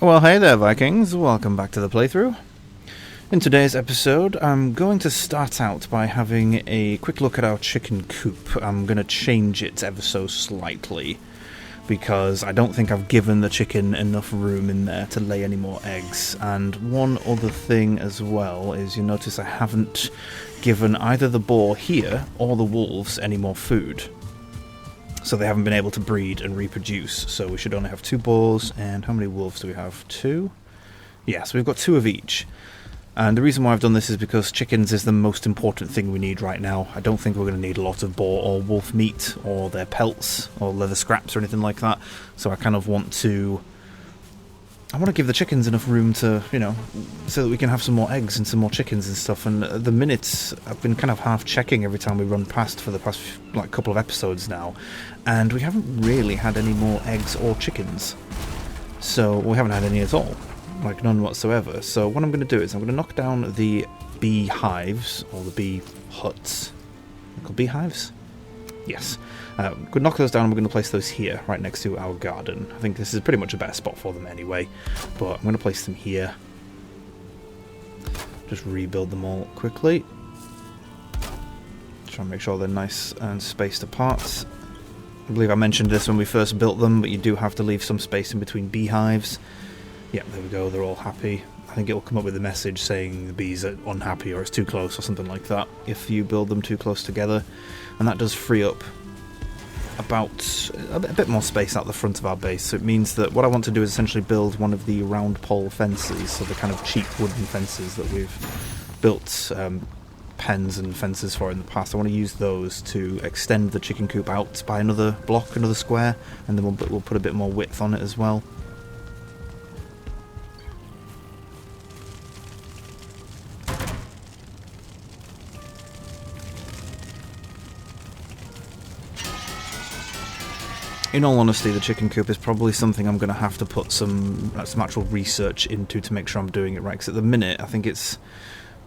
Well, hey there, Vikings. Welcome back to the playthrough. In today's episode, I'm going to start out by having a quick look at our chicken coop. I'm going to change it ever so slightly, because I don't think I've given the chicken enough room in there to lay any more eggs. And one other thing as well is you notice I haven't given either the boar here or the wolves any more food. So they haven't been able to breed and reproduce. So we should only have 2 boars. And how many wolves do we have? 2? Yeah, so we've got 2 of each. And the reason why I've done this is because chickens is the most important thing we need right now. I don't think we're going to need a lot of boar or wolf meat or their pelts or leather scraps or anything like that. So I kind of want to give the chickens enough room to, so that we can have some more eggs and some more chickens and stuff. And at the minute, I've been kind of half checking every time we run past for the past couple of episodes now, and we haven't really had any more eggs or chickens. So we haven't had any at all, none whatsoever. So what I'm going to do is I'm going to knock down the bee hives, or the bee huts. They're called bee hives? Yes. We're going to knock those down and we're going to place those here, right next to our garden. I think this is pretty much a better spot for them anyway, but I'm going to place them here. Just rebuild them all quickly. Try and make sure they're nice and spaced apart. I believe I mentioned this when we first built them, but you do have to leave some space in between beehives. Yeah, there we go, they're all happy. I think it'll come up with a message saying the bees are unhappy or it's too close or something like that if you build them too close together. And that does free up about a bit more space out the front of our base. So it means that what I want to do is essentially build one of the round pole fences, so the kind of cheap wooden fences that we've built pens and fences for in the past. I want to use those to extend the chicken coop out by another block, another square, and then we'll put a bit more width on it as well. In all honesty, the chicken coop is probably something I'm going to have to put some actual research into to make sure I'm doing it right. Because at the minute, I think it's,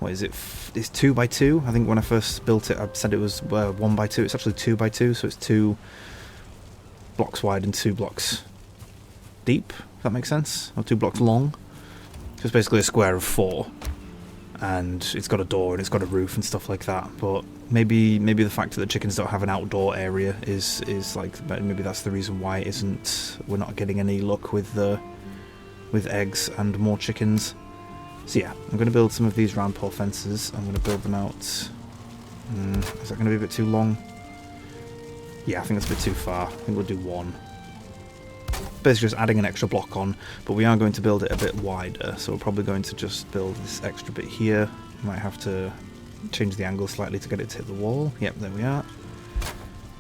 what is it? It's 2x2. I think when I first built it, I said it was 1x2. It's actually 2x2, so it's 2 blocks wide and 2 blocks deep. If that makes sense, or 2 blocks long. So it's basically a square of 4, and it's got a door and it's got a roof and stuff like that. But maybe the fact that the chickens don't have an outdoor area is maybe that's the reason why we're not getting any luck with eggs and more chickens. So yeah, I'm going to build some of these round pole fences. I'm going to build them out. Is that going to be a bit too long? Yeah, I think that's a bit too far. I think we'll do 1. Basically just adding an extra block on, but we are going to build it a bit wider, so we're probably going to just build this extra bit here. Might have to change the angle slightly to get it to hit the wall. Yep, there we are.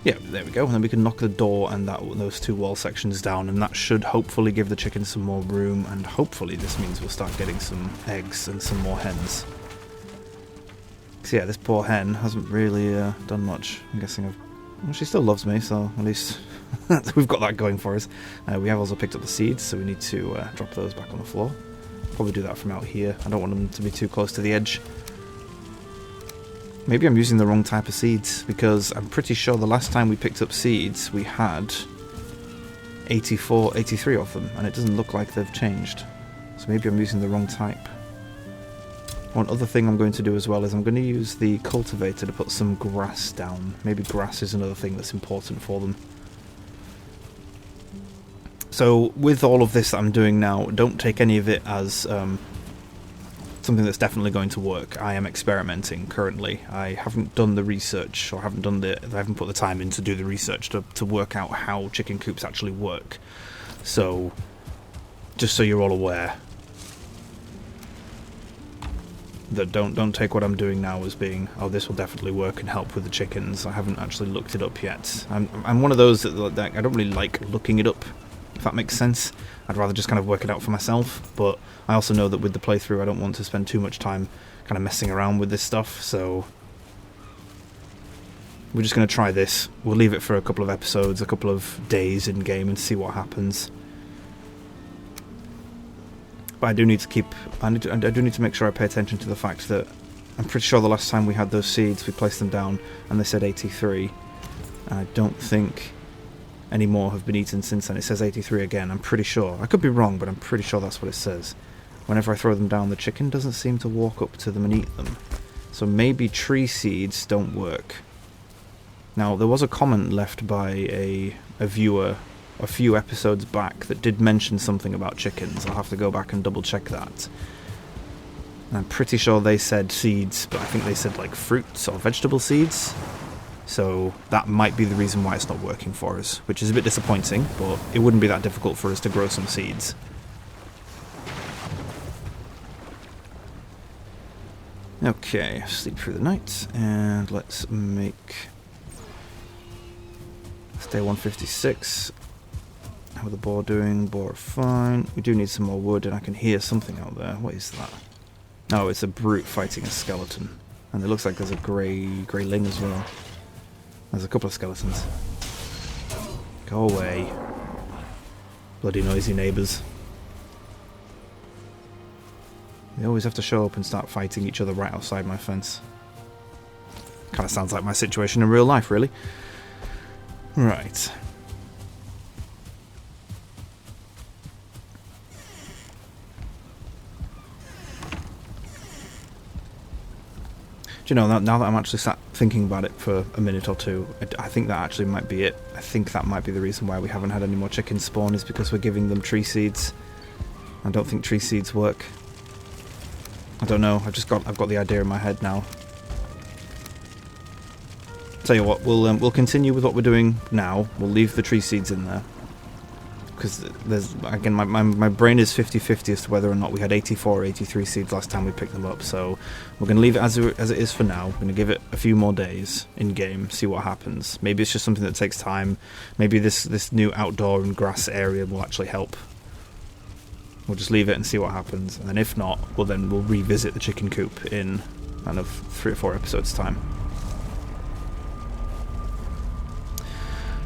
Yep, there we go. And then we can knock the door and those 2 wall sections down, and that should hopefully give the chickens some more room, and hopefully this means we'll start getting some eggs and some more hens. So yeah, this poor hen hasn't really done much. I'm guessing well, she still loves me, so at least we've got that going for us. We have also picked up the seeds, so we need to drop those back on the floor. Probably do that from out here. I don't want them to be too close to the edge. Maybe I'm using the wrong type of seeds, because I'm pretty sure the last time we picked up seeds we had 83 of them, and it doesn't look like they've changed. So maybe I'm using the wrong type. One other thing I'm going to do as well is I'm going to use the cultivator to put some grass down. Maybe grass is another thing that's important for them. So with all of this that I'm doing now, don't take any of it as something that's definitely going to work. I am experimenting currently. I haven't done the research, or I haven't put the time in to do the research to work out how chicken coops actually work. So just so you're all aware, that don't take what I'm doing now as being, oh, this will definitely work and help with the chickens. I haven't actually looked it up yet. I'm one of those that I don't really like looking it up, if that makes sense. I'd rather just kind of work it out for myself, but I also know that with the playthrough I don't want to spend too much time kind of messing around with this stuff, so we're just going to try this. We'll leave it for a couple of episodes, a couple of days in game, and see what happens. But I do need to make sure I pay attention to the fact that I'm pretty sure the last time we had those seeds, we placed them down and they said 83. And I don't think any more have been eaten since then. It says 83 again, I'm pretty sure. I could be wrong, but I'm pretty sure that's what it says. Whenever I throw them down, the chicken doesn't seem to walk up to them and eat them. So maybe tree seeds don't work. Now, there was a comment left by a viewer a few episodes back that did mention something about chickens. I'll have to go back and double check that. I'm pretty sure they said seeds, but I think they said like fruits or vegetable seeds. So that might be the reason why it's not working for us, which is a bit disappointing, but it wouldn't be that difficult for us to grow some seeds. Okay, sleep through the night, and let's make... It's day 156. How are the boar doing? Boar are fine. We do need some more wood, and I can hear something out there. What is that? Oh, it's a brute fighting a skeleton. And it looks like there's a greyling as well. There's a couple of skeletons. Go away. Bloody noisy neighbours. They always have to show up and start fighting each other right outside my fence. Kind of sounds like my situation in real life, really. Right. Do you know, now that I'm actually sat thinking about it for a minute or two, I think that actually might be it. I think that might be the reason why we haven't had any more chickens spawn, is because we're giving them tree seeds. I don't think tree seeds work. I don't know, I've got the idea in my head now. Tell you what, we'll continue with what we're doing now. We'll leave the tree seeds in there. Because there's, again, my brain is 50-50 as to whether or not we had 84 or 83 seeds last time we picked them up, so we're going to leave it as it is for now. We're going to give it a few more days in-game, see what happens. Maybe it's just something that takes time. Maybe this new outdoor and grass area will actually help. We'll just leave it and see what happens, and then if not, we'll revisit the chicken coop in kind of 3 or 4 episodes' time.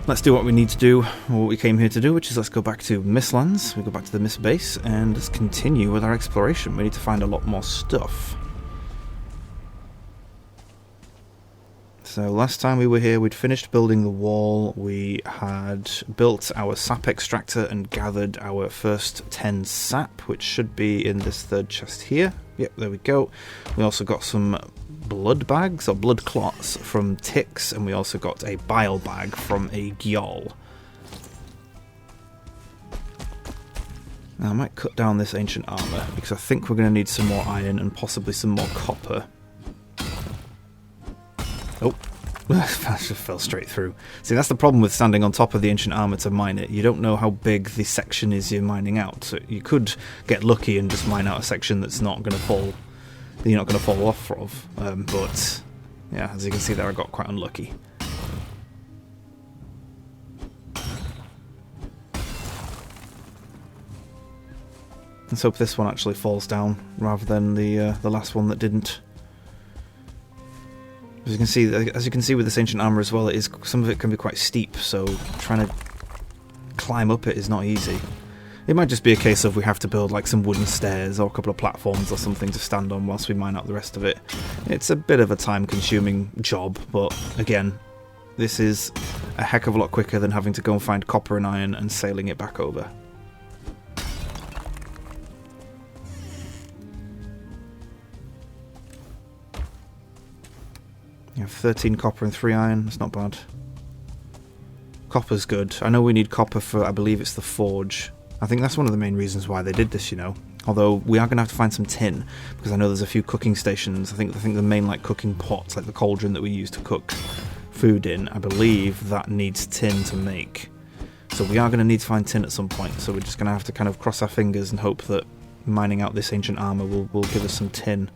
Let's do what we need to do, or what we came here to do, which is let's go back to Mistlands. We go back to the Mist base, and let's continue with our exploration. We need to find a lot more stuff. So last time we were here, we'd finished building the wall. We had built our sap extractor and gathered our first 10 sap, which should be in this third chest here. Yep, there we go. We also got some blood bags, or blood clots, from ticks, and we also got a bile bag from a gyal. Now I might cut down this ancient armour, because I think we're going to need some more iron and possibly some more copper. Oh, that just fell straight through. See, that's the problem with standing on top of the ancient armour to mine it. You don't know how big the section is you're mining out. So you could get lucky and just mine out a section that's not going to fall. You're not going to fall off of. But yeah, as you can see there, I got quite unlucky. Let's hope this one actually falls down rather than the last one that didn't. As you can see with this ancient armor as well, some of it can be quite steep, so trying to climb up it is not easy. It might just be a case of we have to build like some wooden stairs or a couple of platforms or something to stand on whilst we mine out the rest of it. It's a bit of a time-consuming job, but again, this is a heck of a lot quicker than having to go and find copper and iron and sailing it back over. You have 13 copper and 3 iron, that's not bad. Copper's good. I know we need copper for, I believe it's the forge. I think that's one of the main reasons why they did this, you know. Although we are going to have to find some tin, because I know there's a few cooking stations. I think the main like cooking pots, like the cauldron that we use to cook food in, I believe that needs tin to make. So we are going to need to find tin at some point, so we're just going to have to kind of cross our fingers and hope that mining out this ancient armour will give us some tin.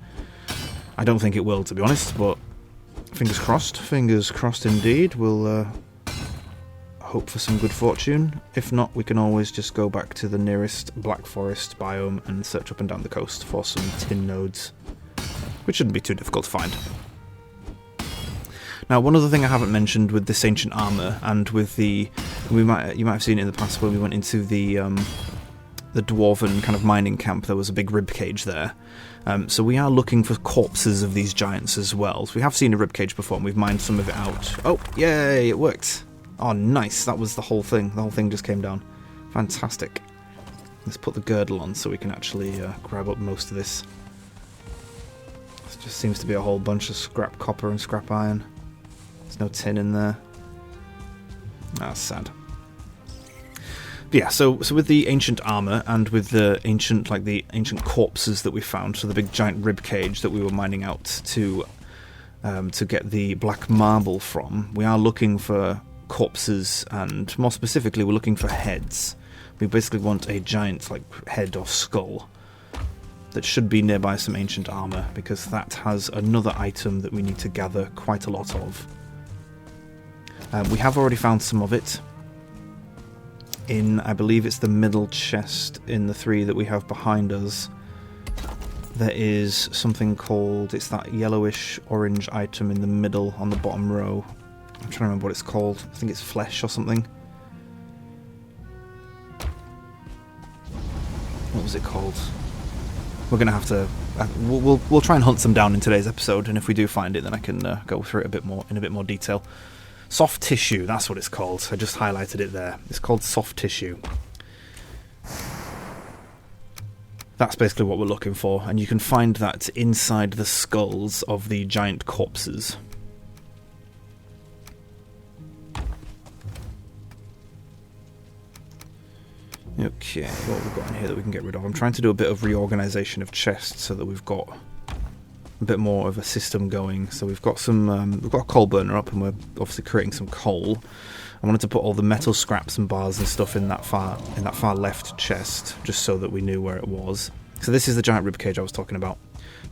I don't think it will, to be honest, but fingers crossed indeed. We'll hope for some good fortune. If not, we can always just go back to the nearest Black Forest biome and search up and down the coast for some tin nodes, which shouldn't be too difficult to find. Now, one other thing I haven't mentioned with this ancient armour, and with you might have seen it in the past when we went into the dwarven kind of mining camp, there was a big rib cage there. So we are looking for corpses of these giants as well. So we have seen a rib cage before and we've mined some of it out. Oh, yay, it worked. Oh, nice. That was the whole thing. The whole thing just came down. Fantastic. Let's put the girdle on so we can actually grab up most of this. There just seems to be a whole bunch of scrap copper and scrap iron. There's no tin in there. That's sad. But yeah, so with the ancient armor and with the ancient corpses that we found, so the big giant rib cage that we were mining out to get the black marble from, we are looking for corpses, and more specifically, we're looking for heads. We basically want a giant head or skull that should be nearby some ancient armor, because that has another item that we need to gather quite a lot of. We have already found some of it in, I believe it's the middle chest in the 3 that we have behind us. There is something called, it's that yellowish orange item in the middle on the bottom row. I'm trying to remember what it's called. I think it's flesh or something. What was it called? We're going to have to... We'll try and hunt some down in today's episode, and if we do find it, then I can go through it in a bit more detail. Soft tissue, that's what it's called. I just highlighted it there. It's called soft tissue. That's basically what we're looking for, and you can find that inside the skulls of the giant corpses. Okay, what have we got in here that we can get rid of? I'm trying to do a bit of reorganisation of chests so that we've got a bit more of a system going. So we've got we've got a coal burner up, and we're obviously creating some coal. I wanted to put all the metal scraps and bars and stuff in that far left chest, just so that we knew where it was. So this is the giant ribcage I was talking about.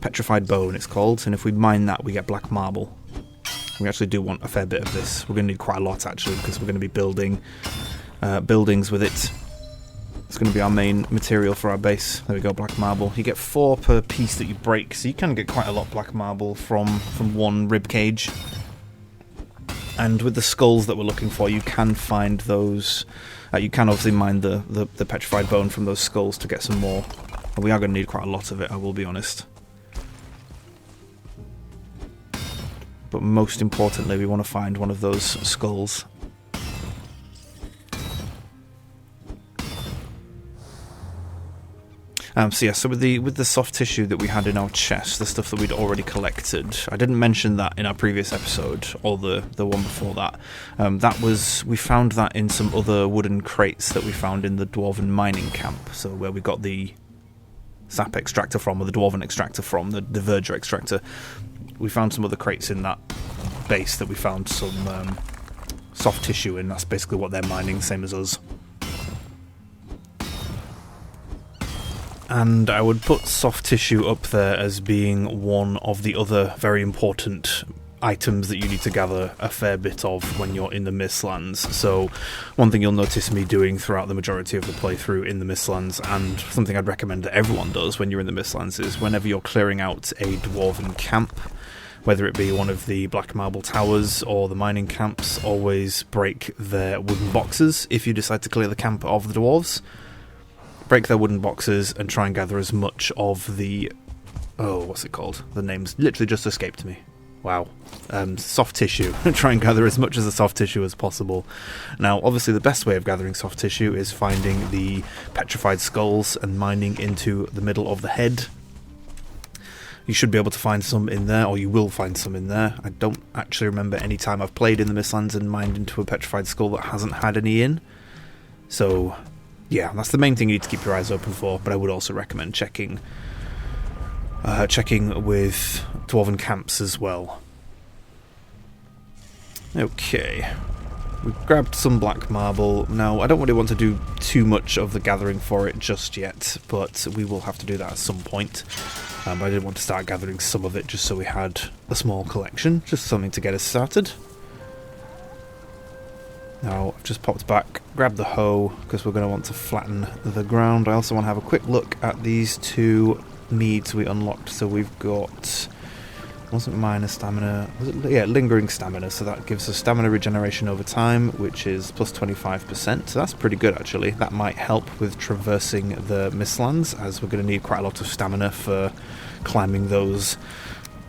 Petrified bone, it's called, and if we mine that, we get black marble. We actually do want a fair bit of this. We're going to need quite a lot, actually, because we're going to be building buildings with it. It's going to be our main material for our base. There we go, black marble. You get 4 per piece that you break, so you can get quite a lot of black marble from one ribcage. And with the skulls that we're looking for, you can find those. You can obviously mine the petrified bone from those skulls to get some more. And we are going to need quite a lot of it, I will be honest. But most importantly, we want to find one of those skulls. So with the soft tissue that we had in our chest, the stuff that we'd already collected, I didn't mention that in our previous episode, or the one before that. We found that in some other wooden crates that we found in the Dwarven mining camp, so where we got the sap extractor from, or the Dwarven extractor from, the Verger extractor. We found some other crates in that base that we found some soft tissue in. That's basically what they're mining, same as us. And I would put soft tissue up there as being one of the other very important items that you need to gather a fair bit of when you're in the Mistlands. So one thing you'll notice me doing throughout the majority of the playthrough in the Mistlands, and something I'd recommend that everyone does when you're in the Mistlands, is whenever you're clearing out a Dwarven camp, whether it be one of the black marble towers or the mining camps, always break their wooden boxes if you decide to clear the camp of the dwarves. Break their wooden boxes and try and gather as much of the... Oh, what's it called? The name's literally just escaped me. Wow. Soft tissue. Try and gather as much of the soft tissue as possible. Now, obviously the best way of gathering soft tissue is finding the petrified skulls and mining into the middle of the head. You should be able to find some in there, or you will find some in there. I don't actually remember any time I've played in the Mistlands and mined into a petrified skull that hasn't had any in. So... yeah, that's the main thing you need to keep your eyes open for, but I would also recommend checking with Dwarven camps as well. Okay, we've grabbed some black marble. Now, I don't really want to do too much of the gathering for it just yet, but we will have to do that at some point. But I did want to start gathering some of it just so we had a small collection, just something to get us started. Now, I've just popped back, grabbed the hoe, because we're going to want to flatten the ground. I also want to have a quick look at these 2 meads we unlocked. So we've got, wasn't minor stamina, lingering stamina. So that gives us stamina regeneration over time, which is plus 25%. So that's pretty good, actually. That might help with traversing the Mistlands, as we're going to need quite a lot of stamina for climbing those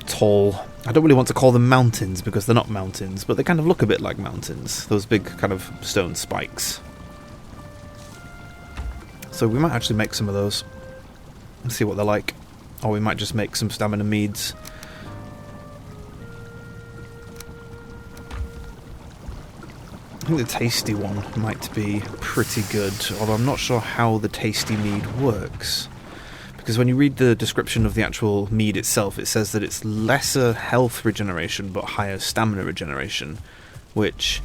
tall... I don't really want to call them mountains because they're not mountains, but they kind of look a bit like mountains. Those big kind of stone spikes. So we might actually make some of those and see what they're like. Or we might just make some stamina meads. I think the tasty one might be pretty good, although I'm not sure how the tasty mead works. Because when you read the description of the actual mead itself, it says that it's lesser health regeneration but higher stamina regeneration, which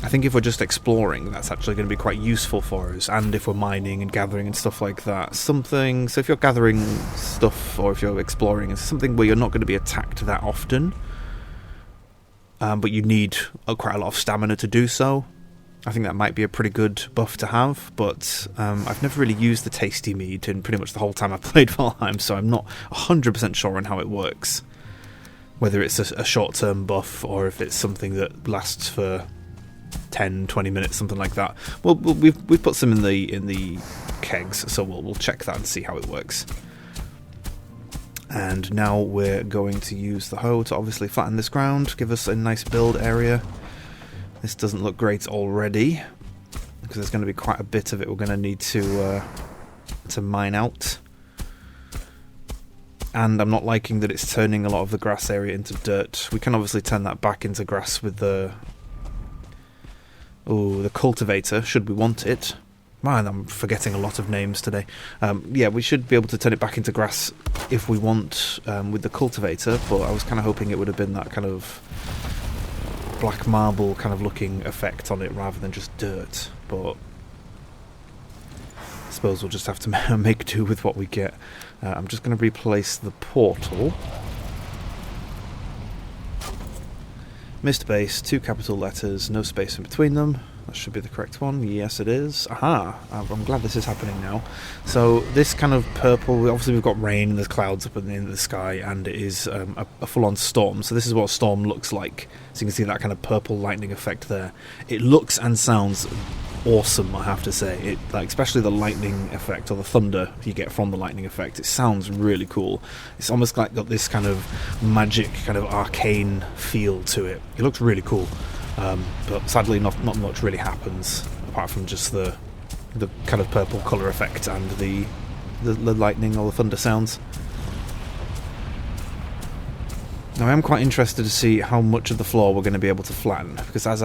I think if we're just exploring, that's actually going to be quite useful for us, and if we're mining and gathering and stuff like that. So if you're gathering stuff or if you're exploring, it's something where you're not going to be attacked that often, but you need quite a lot of stamina to do so. I think that might be a pretty good buff to have, but I've never really used the tasty mead in pretty much the whole time I've played Valheim, so I'm not 100% sure on how it works. Whether it's a short-term buff, or if it's something that lasts for 10, 20 minutes, something like that. Well, we've put some in the kegs, so we'll check that and see how it works. And now we're going to use the hoe to obviously flatten this ground, give us a nice build area. This doesn't look great already, because there's going to be quite a bit of it we're going to need to mine out. And I'm not liking that it's turning a lot of the grass area into dirt. We can obviously turn that back into grass with the cultivator, should we want it. Man, I'm forgetting a lot of names today. Yeah, we should be able to turn it back into grass if we want with the cultivator, but I was kind of hoping it would have been that kind of black marble kind of looking effect on it rather than just dirt, but I suppose we'll just have to make do with what we get. I'm just going to replace the portal. Mist base, 2 capital letters, no space in between them. That should be the correct one. Yes, it is. Aha! I'm glad this is happening now. So this kind of purple, obviously we've got rain and there's clouds up in the sky, and it is a full-on storm. So this is what a storm looks like. So you can see that kind of purple lightning effect there. It looks and sounds awesome, I have to say. Especially the lightning effect, or the thunder you get from the lightning effect. It sounds really cool. It's almost like got this kind of magic, kind of arcane feel to it. It looks really cool. But sadly not much really happens apart from just the kind of purple colour effect and the lightning or the thunder sounds. Now I am quite interested to see how much of the floor we're going to be able to flatten, because as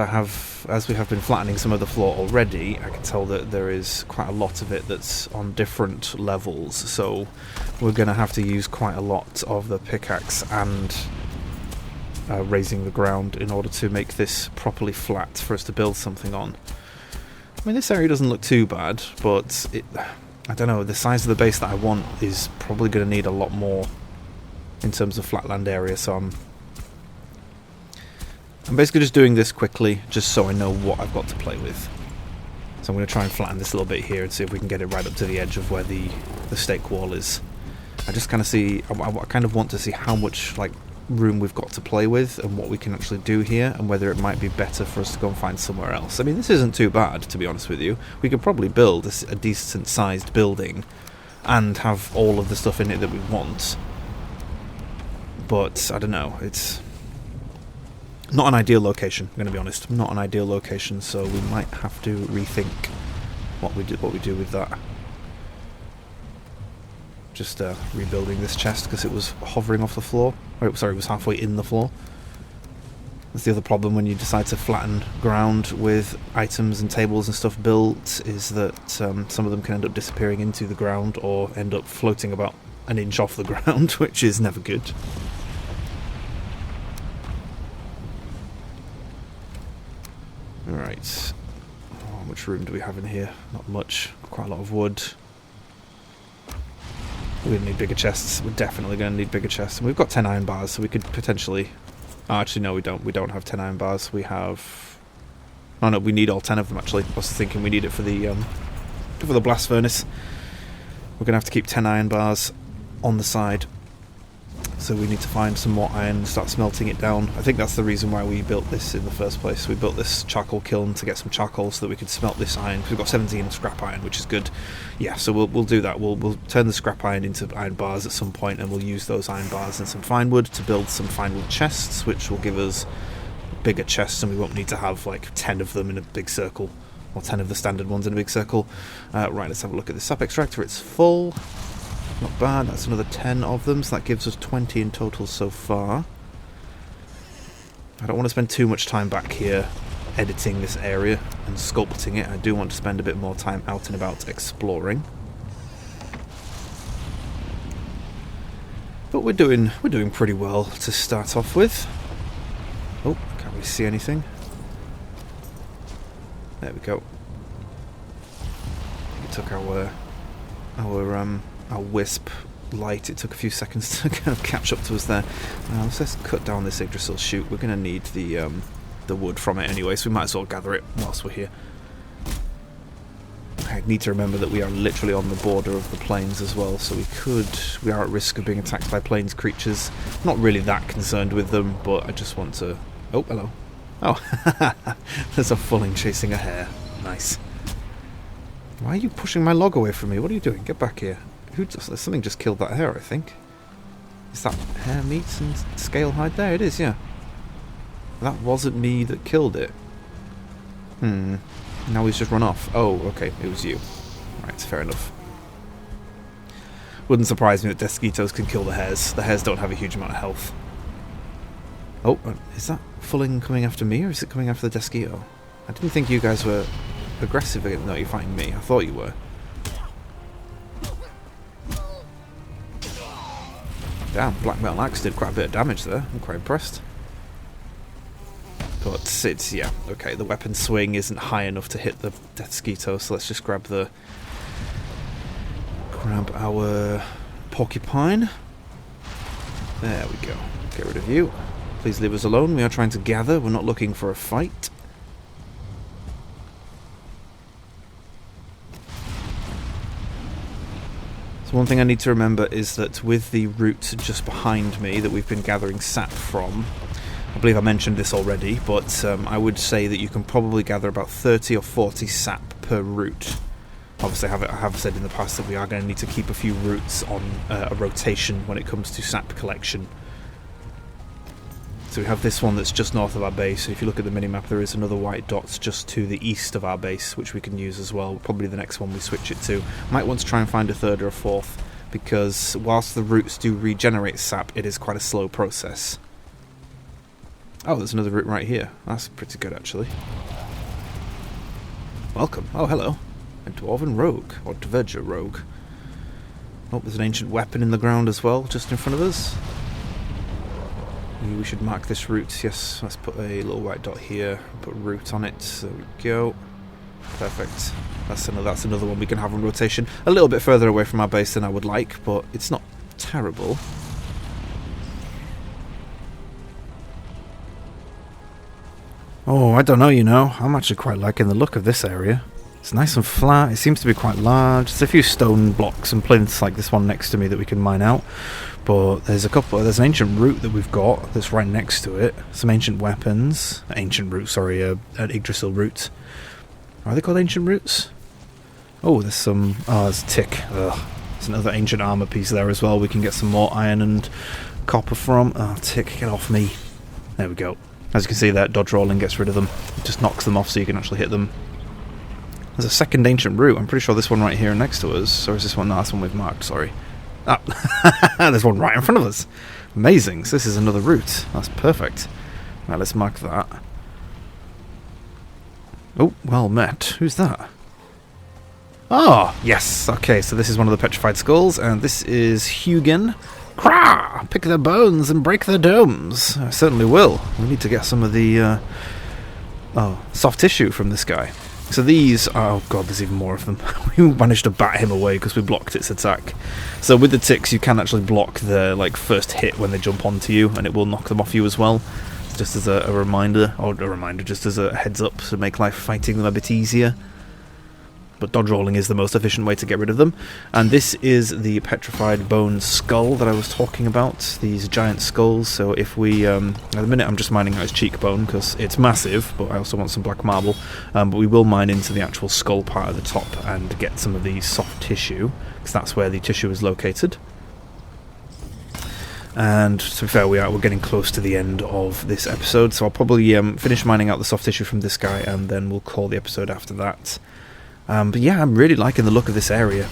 we have been flattening some of the floor already, I can tell that there is quite a lot of it that's on different levels, so we're going to have to use quite a lot of the pickaxe and raising the ground in order to make this properly flat for us to build something on. I mean, this area doesn't look too bad, but I don't know, the size of the base that I want is probably going to need a lot more in terms of flatland area, so I'm basically just doing this quickly just so I know what I've got to play with. So I'm going to try and flatten this a little bit here and see if we can get it right up to the edge of where the stake wall is. I just kind of see, I kind of want to see how much room we've got to play with and what we can actually do here, and whether it might be better for us to go and find somewhere else. I mean, this isn't too bad, to be honest with you. We could probably build a decent sized building and have all of the stuff in it that we want, but I don't know, it's not an ideal location, I'm going to be honest. Not an ideal location, so we might have to rethink what we do with that. Just rebuilding this chest because it was hovering off the floor. Oh, sorry, it was halfway in the floor. That's the other problem when you decide to flatten ground with items and tables and stuff built, is that some of them can end up disappearing into the ground or end up floating about an inch off the ground, which is never good. Alright. How much room do we have in here? Not much. Quite a lot of wood. We're going to need bigger chests. We're definitely going to need bigger chests. And we've got 10 iron bars, so we could potentially... Oh, actually, no, we don't. We don't have 10 iron bars. We have... Oh, no, we need all 10 of them, actually. I was thinking we need it for the blast furnace. We're going to have to keep 10 iron bars on the side. So we need to find some more iron and start smelting it down. I think that's the reason why we built this in the first place. We built this charcoal kiln to get some charcoal so that we could smelt this iron. We've got 17 scrap iron, which is good. Yeah, so we'll do that. We'll turn the scrap iron into iron bars at some point, and we'll use those iron bars and some fine wood to build some fine wood chests, which will give us bigger chests, and we won't need to have like 10 of them in a big circle, or 10 of the standard ones in a big circle. Right, let's have a look at the sap extractor. It's full. Not bad. That's another 10 of them, so that gives us 20 in total so far. I don't want to spend too much time back here editing this area and sculpting it. I do want to spend a bit more time out and about exploring. But we're doing pretty well to start off with. Oh, can't really see anything. There we go. We took our wisp light. It took a few seconds to kind of catch up to us there. So let's cut down this Yggdrasil shoot. We're going to need the wood from it anyway, so we might as well gather it whilst we're here. I need to remember that we are literally on the border of the plains as well, so we are at risk of being attacked by plains creatures. Not really that concerned with them, but I just want to... Oh, hello. Oh, there's a fulling chasing a hare. Nice. Why are you pushing my log away from me? What are you doing? Get back here. Something just killed that hare, I think. Is that hare meat and scale hide there? It is, yeah. That wasn't me that killed it. Now he's just run off. Oh, okay, it was you. Right, fair enough. Wouldn't surprise me that Desquitos can kill the hares. The hares don't have a huge amount of health. Oh, is that fulling coming after me, or is it coming after the Desquito? I didn't think you guys were aggressive again. No, you're fighting me. I thought you were. Damn, Black Metal Axe did quite a bit of damage there. I'm quite impressed. But it's, yeah, okay, the weapon swing isn't high enough to hit the Desquito, so let's just grab our porcupine. There we go. Get rid of you. Please leave us alone. We are trying to gather. We're not looking for a fight. So one thing I need to remember is that with the route just behind me that we've been gathering sap from, I believe I mentioned this already, but I would say that you can probably gather about 30 or 40 sap per route. Obviously, I have said in the past that we are going to need to keep a few routes on a rotation when it comes to sap collection. So we have this one that's just north of our base. So if you look at the minimap, there is another white dot just to the east of our base, which we can use as well. Probably the next one we switch it to. Might want to try and find a third or a fourth, because whilst the routes do regenerate sap, it is quite a slow process. Oh, there's another route right here. That's pretty good, actually. Welcome. Oh, hello. A Dwarven Rogue, or Dverger Rogue. Oh, there's an ancient weapon in the ground as well, just in front of us. We should mark this route. Yes, let's put a little white dot here. Put route on it. There we go. Perfect. That's another one we can have on rotation. A little bit further away from our base than I would like, but it's not terrible. Oh, I don't know, you know. I'm actually quite liking the look of this area. It's nice and flat. It seems to be quite large. There's a few stone blocks and plinths like this one next to me that we can mine out. But there's an ancient route that we've got that's right next to it. Some ancient weapons. An Yggdrasil route. Are they called ancient routes? Oh, there's some... Oh, there's a tick. Ugh. There's another ancient armor piece there as well. We can get some more iron and copper from. Oh, tick, get off me. There we go. As you can see there, dodge rolling gets rid of them. It just knocks them off so you can actually hit them. There's a second ancient route. I'm pretty sure this one right here next to us. Or is this one? No, that's one we've marked, sorry. Ah, there's one right in front of us. Amazing. So this is another route. That's perfect. Right, let's mark that. Oh, well met. Who's that? Oh, yes. Okay, so this is one of the petrified skulls, and this is Hugin. Crah! Pick their bones and break their domes. I certainly will. We need to get some of the soft tissue from this guy. So these, oh god, there's even more of them. We managed to bat him away because we blocked its attack. So with the ticks, you can actually block their first hit when they jump onto you, and it will knock them off you as well. Just as a reminder, just as a heads up to make life fighting them a bit easier. but dodge rolling is the most efficient way to get rid of them. And this is the petrified bone skull that I was talking about, these giant skulls. So if we, at the minute I'm just mining out his cheekbone because it's massive, but I also want some black marble. But we will mine into the actual skull part at the top and get some of the soft tissue, because that's where the tissue is located. And to be fair, we're getting close to the end of this episode, so I'll probably finish mining out the soft tissue from this guy, and then we'll call the episode after that. But yeah, I'm really liking the look of this area.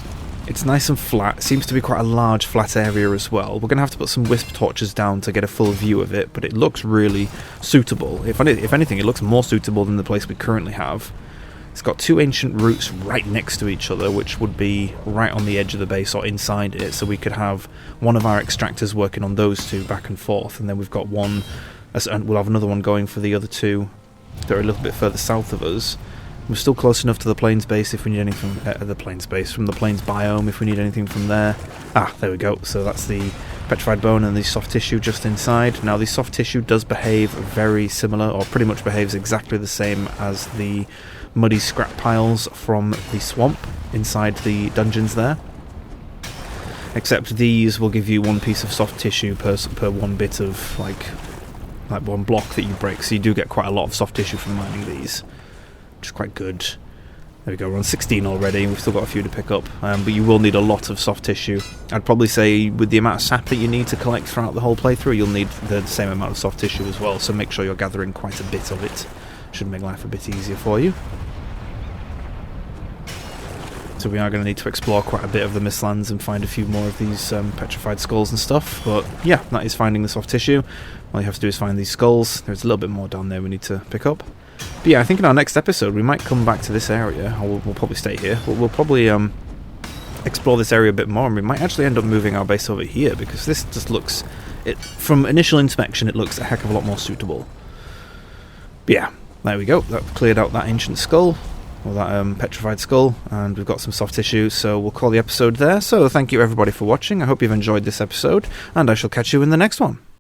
It's nice and flat. It seems to be quite a large flat area as well. We're going to have to put some wisp torches down to get a full view of it, but it looks really suitable. If anything, it looks more suitable than the place we currently have. It's got two ancient roots right next to each other, which would be right on the edge of the base or inside it, so we could have one of our extractors working on those two back and forth, and then we've got one, and we'll have another one going for the other two that are a little bit further south of us. We're still close enough to the plains base if we need anything from the plains biome if we need anything from there. There we go. So that's the petrified bone and the soft tissue just inside. Now the soft tissue does behave very similar, or pretty much behaves exactly the same as the muddy scrap piles from the swamp inside the dungeons there. Except these will give you one piece of soft tissue per one bit of like one block that you break. So you do get quite a lot of soft tissue from mining these, which is quite good. There we go, we're on 16 already, we've still got a few to pick up, but you will need a lot of soft tissue. I'd probably say with the amount of sap that you need to collect throughout the whole playthrough, you'll need the same amount of soft tissue as well, so make sure you're gathering quite a bit of it. Should make life a bit easier for you. So we are going to need to explore quite a bit of the Mistlands and find a few more of these petrified skulls and stuff, but yeah, that is finding the soft tissue. All you have to do is find these skulls. There's a little bit more down there we need to pick up. But yeah, I think in our next episode we might come back to this area, or we'll probably stay here. We'll probably explore this area a bit more, and we might actually end up moving our base over here, because this just looks, from initial inspection, it looks a heck of a lot more suitable. But yeah, there we go. That cleared out that ancient skull, or that petrified skull, and we've got some soft tissue, so we'll call the episode there. So thank you everybody for watching. I hope you've enjoyed this episode, and I shall catch you in the next one.